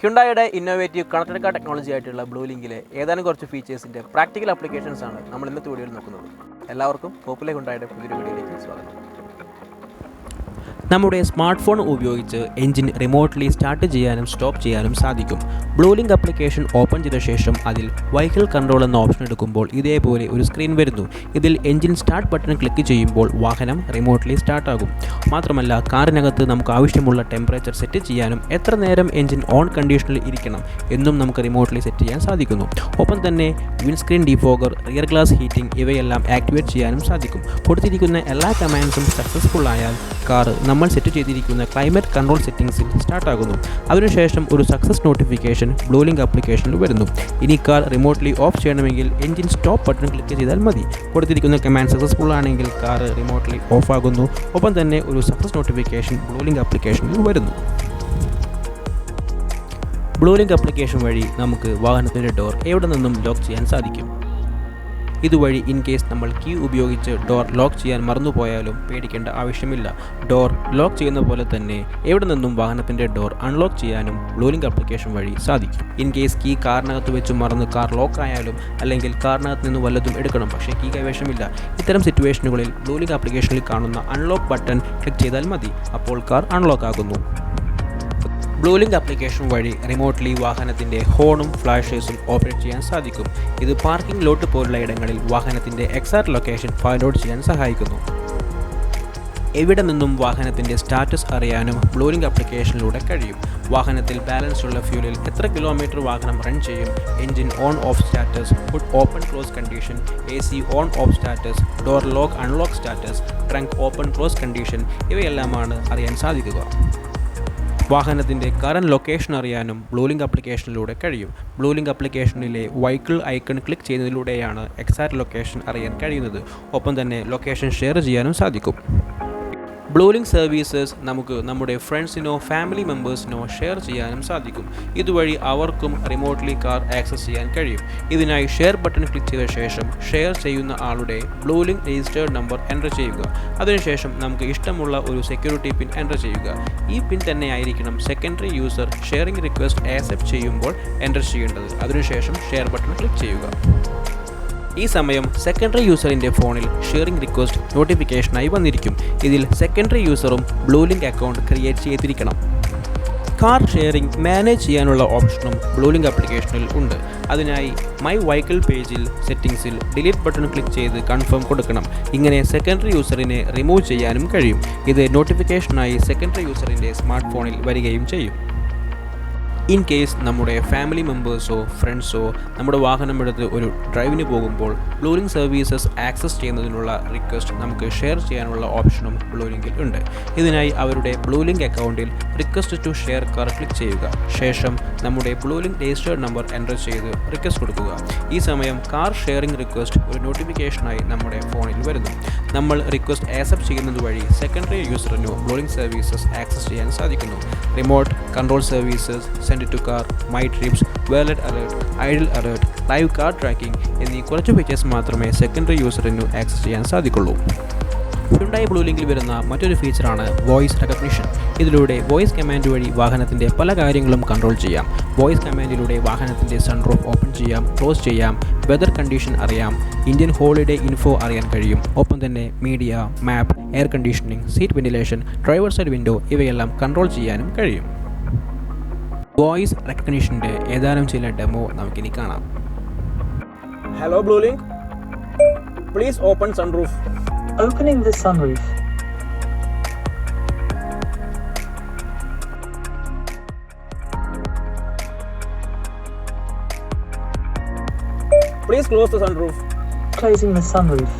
ഹ്യുണ്ടായിയുടെ innovative connected car technology ആയിട്ടുള്ള ബ്ലൂലിങ്കിലെ ഏതാനും കുറച്ച് ഫീച്ചേഴ്സിൻ്റെ പ്രാക്ടിക്കൽ ആപ്ലിക്കേഷൻസ് ആണ് നമ്മൾ ഇന്നത്തെ വീഡിയോയിൽ നോക്കുന്നത്. എല്ലാവർക്കും പോപ്പുലർ ഹ്യുണ്ടായിയുടെ പുതിയൊരു വീഡിയോയിലേക്ക് സ്വാഗതം. നമ്മുടെ സ്മാർട്ട് ഫോൺ ഉപയോഗിച്ച് എഞ്ചിൻ റിമോട്ട്ലി സ്റ്റാർട്ട് ചെയ്യാനും സ്റ്റോപ്പ് ചെയ്യാനും സാധിക്കും. ബ്ലൂലിങ്ക് ആപ്ലിക്കേഷൻ ഓപ്പൺ ചെയ്ത ശേഷം അതിൽ വെഹിക്കിൾ കൺട്രോൾ എന്ന ഓപ്ഷൻ എടുക്കുമ്പോൾ ഇതേപോലെ ഒരു സ്ക്രീൻ വരുന്നു. ഇതിൽ എഞ്ചിൻ സ്റ്റാർട്ട് ബട്ടൺ ക്ലിക്ക് ചെയ്യുമ്പോൾ വാഹനം റിമോട്ട്ലി സ്റ്റാർട്ടാകും. മാത്രമല്ല കാറിനകത്ത് നമുക്ക് ആവശ്യമുള്ള ടെമ്പറേച്ചർ സെറ്റ് ചെയ്യാനും എത്ര നേരം എഞ്ചിൻ ഓൺ കണ്ടീഷനിൽ ഇരിക്കണം എന്നും നമുക്ക് റിമോട്ട്ലി സെറ്റ് ചെയ്യാൻ സാധിക്കുന്നു. ഒപ്പം തന്നെ windscreen defogger, rear glass heating ഇവയെല്ലാം ആക്ടിവേറ്റ് ചെയ്യാനും സാധിക്കും. കൊടുത്തിരിക്കുന്ന എല്ലാ കമാൻഡ്സും സക്സസ്ഫുൾ ആയാൽ കാർ നമ്മൾ സെറ്റ് ചെയ്തിരിക്കുന്ന ക്ലൈമറ്റ് കൺട്രോൾ സെറ്റിംഗ്സിൽ സ്റ്റാർട്ടാകുന്നു. അതിനുശേഷം ഒരു സക്സസ് നോട്ടിഫിക്കേഷൻ ബ്ലൂലിങ്ക് ആപ്ലിക്കേഷനിൽ വരുന്നു. ഇനി കാർ റിമോട്ട്ലി ഓഫ് ചെയ്യണമെങ്കിൽ എഞ്ചിൻ സ്റ്റോപ്പ് ബട്ടൺ ക്ലിക്ക് ചെയ്താൽ മതി. കൊടുത്തിരിക്കുന്ന കമാൻഡ് സക്സസ്ഫുൾ ആണെങ്കിൽ കാർ റിമോട്ട്ലി ഓഫ് ആകുന്നു. ഒപ്പം തന്നെ ഒരു സക്സസ് നോട്ടിഫിക്കേഷൻ ബ്ലൂലിങ്ക് ആപ്ലിക്കേഷനിൽ വരുന്നു. ബ്ലൂലിങ്ക് ആപ്ലിക്കേഷൻ വഴി നമുക്ക് വാഹനത്തിൻ്റെ ഡോർ എവിടെ നിന്നും ലോക്ക് ചെയ്യാൻ സാധിക്കും. ഇതുവഴി ഇൻ കേസ് നമ്മൾ കീ ഉപയോഗിച്ച് ഡോർ ലോക്ക് ചെയ്യാൻ മറന്നുപോയാലും പേടിക്കേണ്ട ആവശ്യമില്ല. ഡോർ ലോക്ക് ചെയ്യുന്ന പോലെ തന്നെ എവിടെ നിന്നും വാഹനത്തിൻ്റെ ഡോർ അൺലോക്ക് ചെയ്യാനും ബ്ലൂലിങ്ക് ആപ്ലിക്കേഷൻ വഴി സാധിക്കും. ഇൻ കേസ് കീ കാറിനകത്ത് വെച്ച് മറന്ന് കാർ ലോക്ക് ആയാലും അല്ലെങ്കിൽ കാറിനകത്ത് നിന്ന് വല്ലതും എടുക്കണം പക്ഷേ കീ കൈവശമില്ല, ഇത്തരം സിറ്റുവേഷനുകളിൽ ബ്ലൂലിങ്ക് ആപ്ലിക്കേഷനിൽ കാണുന്ന അൺലോക്ക് ബട്ടൺ ക്ലിക്ക് ചെയ്താൽ മതി. അപ്പോൾ കാർ അൺലോക്ക് ആകുന്നു. ബ്ലൂലിങ്ക് ആപ്ലിക്കേഷൻ വഴി റിമോട്ട്ലി വാഹനത്തിൻ്റെ ഹോണും ഫ്ലാഷേഴ്സും ഓപ്പറേറ്റ് ചെയ്യാൻ സാധിക്കും. ഇത് പാർക്കിംഗ് ലോട്ട് പോലുള്ള ഇടങ്ങളിൽ വാഹനത്തിൻ്റെ എക്സാക്ട് ലൊക്കേഷൻ ഫൈൻഡ് ഔട്ട് ചെയ്യാൻ സഹായിക്കുന്നു. എവിടെ നിന്നും വാഹനത്തിൻ്റെ സ്റ്റാറ്റസ് അറിയാനും ബ്ലൂലിങ്ക് ആപ്ലിക്കേഷനിലൂടെ കഴിയും. വാഹനത്തിൽ ബാലൻസ് ഉള്ള ഫ്യൂലിൽ എത്ര കിലോമീറ്റർ വാഹനം റൺ ചെയ്യും, engine on off status, hood open close condition, AC on off status, door lock unlock status, trunk open close condition ഇവയെല്ലാമാണ് അറിയാൻ സാധിക്കുക. വാഹനത്തിൻ്റെ കറന്റ് ലൊക്കേഷൻ അറിയാനും ബ്ലൂലിങ്ക് ആപ്ലിക്കേഷനിലൂടെ കഴിയും. ബ്ലൂലിങ്ക് ആപ്ലിക്കേഷനിലെ വെഹിക്കിൾ ഐക്കൺ ക്ലിക്ക് ചെയ്യുന്നതിലൂടെയാണ് എക്സാക്ട് ലൊക്കേഷൻ അറിയാൻ കഴിയുന്നത്. ഒപ്പം തന്നെ ലൊക്കേഷൻ ഷെയർ ചെയ്യാനും സാധിക്കും. ബ്ലൂലിങ്ക് സർവീസസ് നമുക്ക് നമ്മുടെ ഫ്രണ്ട്സിനോ ഫാമിലി മെമ്പേഴ്സിനോ ഷെയർ ചെയ്യാനും സാധിക്കും. ഇതുവഴി അവർക്കും റിമോട്ട്ലി കാർ ആക്സസ് ചെയ്യാൻ കഴിയും. ഇതിനായി ഷെയർ ബട്ടൺ ക്ലിക്ക് ചെയ്ത ശേഷം ഷെയർ ചെയ്യുന്ന ആളുടെ ബ്ലൂലിങ്ക് രജിസ്റ്റേർഡ് നമ്പർ എൻ്റർ ചെയ്യുക. അതിനുശേഷം നമുക്ക് ഇഷ്ടമുള്ള ഒരു സെക്യൂരിറ്റി പിൻ എൻ്റർ ചെയ്യുക. ഈ പിൻ തന്നെയായിരിക്കണം secondary user sharing request accept ചെയ്യുമ്പോൾ എൻ്റർ ചെയ്യേണ്ടത്. അതിനുശേഷം ഷെയർ ബട്ടൺ ക്ലിക്ക് ചെയ്യുക. ഈ സമയം സെക്കൻഡറി യൂസറിൻ്റെ ഫോണിൽ ഷെയറിംഗ് റിക്വസ്റ്റ് നോട്ടിഫിക്കേഷനായി വന്നിരിക്കും. ഇതിൽ സെക്കൻഡറി യൂസറും ബ്ലൂലിങ്ക് അക്കൗണ്ട് ക്രിയേറ്റ് ചെയ്തിരിക്കണം. കാർ ഷെയറിംഗ് മാനേജ് ചെയ്യാനുള്ള ഓപ്ഷനും ബ്ലൂലിങ്ക് ആപ്ലിക്കേഷനിൽ ഉണ്ട്. അതിനായി മൈ വെഹിക്കിൾ പേജിൽ സെറ്റിംഗ്സിൽ ഡിലീറ്റ് ബട്ടൺ ക്ലിക്ക് ചെയ്ത് കൺഫേം കൊടുക്കണം. ഇങ്ങനെ സെക്കൻഡറി യൂസറിനെ റിമൂവ് ചെയ്യാനും കഴിയും. ഇത് നോട്ടിഫിക്കേഷനായി സെക്കൻഡറി യൂസറിൻ്റെ സ്മാർട്ട് ഫോണിൽ വരികയും ചെയ്യും. ഇൻ കേസ് നമ്മുടെ ഫാമിലി മെമ്പേഴ്സോ ഫ്രണ്ട്സോ നമ്മുടെ വാഹനം എടുത്ത് ഒരു ഡ്രൈവിന് പോകുമ്പോൾ ബ്ലൂലിങ്ക് സർവീസസ് ആക്സസ് ചെയ്യുന്നതിനുള്ള റിക്വസ്റ്റ് നമുക്ക് ഷെയർ ചെയ്യാനുള്ള ഓപ്ഷനും ബ്ലൂലിങ്കിൽ ഉണ്ട്. ഇതിനായി അവരുടെ ബ്ലൂലിങ്ക് അക്കൗണ്ടിൽ request to share car click ചെയ്യുക. ശേഷം നമ്മുടെ ബ്ലൂലിങ്ക് രജിസ്റ്റേർഡ് നമ്പർ എൻ്റർ ചെയ്ത് റിക്വസ്റ്റ് കൊടുക്കുക. ഈ സമയം കാർ ഷെയറിംഗ് റിക്വസ്റ്റ് ഒരു നോട്ടിഫിക്കേഷനായി നമ്മുടെ ഫോണിൽ വരുന്നു. നമ്മൾ റിക്വസ്റ്റ് ആക്സെപ്റ്റ് ചെയ്യുന്നത് വഴി സെക്കൻഡറി യൂസറിനു ബ്ലൂലിങ്ക് സർവീസസ് ആക്സസ് ചെയ്യാൻ സാധിക്കുന്നു. Remote control services, send to car, my trips, valet alert, idle alert, live car tracking എന്നീ കുറച്ച് ഫീച്ചേഴ്സ് മാത്രമേ സെക്കൻഡറി യൂസറിനു ആക്സസ് ചെയ്യാൻ സാധിക്കുള്ളൂ. ഹ്യുണ്ടായി ബ്ലൂലിങ്കിൽ വരുന്ന മറ്റൊരു ഫീച്ചറാണ് വോയിസ് റെക്കഗ്നിഷൻ. ഇതിലൂടെ വോയിസ് കമാൻഡ് വഴി വാഹനത്തിൻ്റെ പല കാര്യങ്ങളും കൺട്രോൾ ചെയ്യാം. വോയിസ് കമാൻഡിലൂടെ വാഹനത്തിൻ്റെ സൺറൂഫ് ഓപ്പൺ ചെയ്യാം, ക്ലോസ് ചെയ്യാം, വെതർ കണ്ടീഷൻ അറിയാം, ഇന്ത്യൻ ഹോളിഡേ ഇൻഫോ അറിയാൻ കഴിയും. ഒപ്പം തന്നെ media, map, air conditioning, seat ventilation, driver side window ഇവയെല്ലാം കൺട്രോൾ ചെയ്യാനും കഴിയും. വോയിസ് റെക്കഗ്നിഷൻ്റെ ഏതാനും ചില ഡെമോ നമുക്കിനി കാണാം. Hello Bluelink, please open sunroof. Opening the sunroof. Please close the sunroof. Closing the sunroof.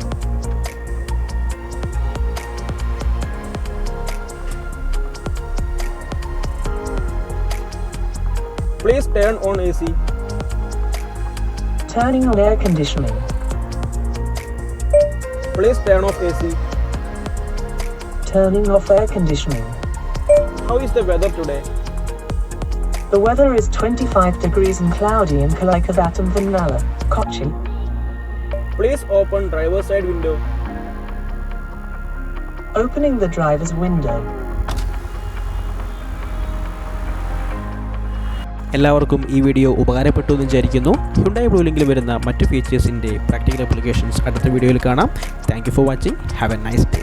Please turn on AC. Turning on air conditioning. Please turn off AC. Turning off air conditioning. How is the weather today? The weather is 25 degrees and cloudy in Kalikavatam, Vannala, Kochi. Please open driver's side window. Opening the driver's window. എല്ലാവർക്കും ഈ video ഉപകാരപ്പെട്ടു എന്ന് വിചാരിക്കുന്നു. Hyundai Bluelinkൽ വരുന്ന മറ്റ് ഫീച്ചേഴ്സിൻ്റെ practical applications അടുത്ത വീഡിയോയിൽ കാണാം. Thank you for watching. Have A nice day.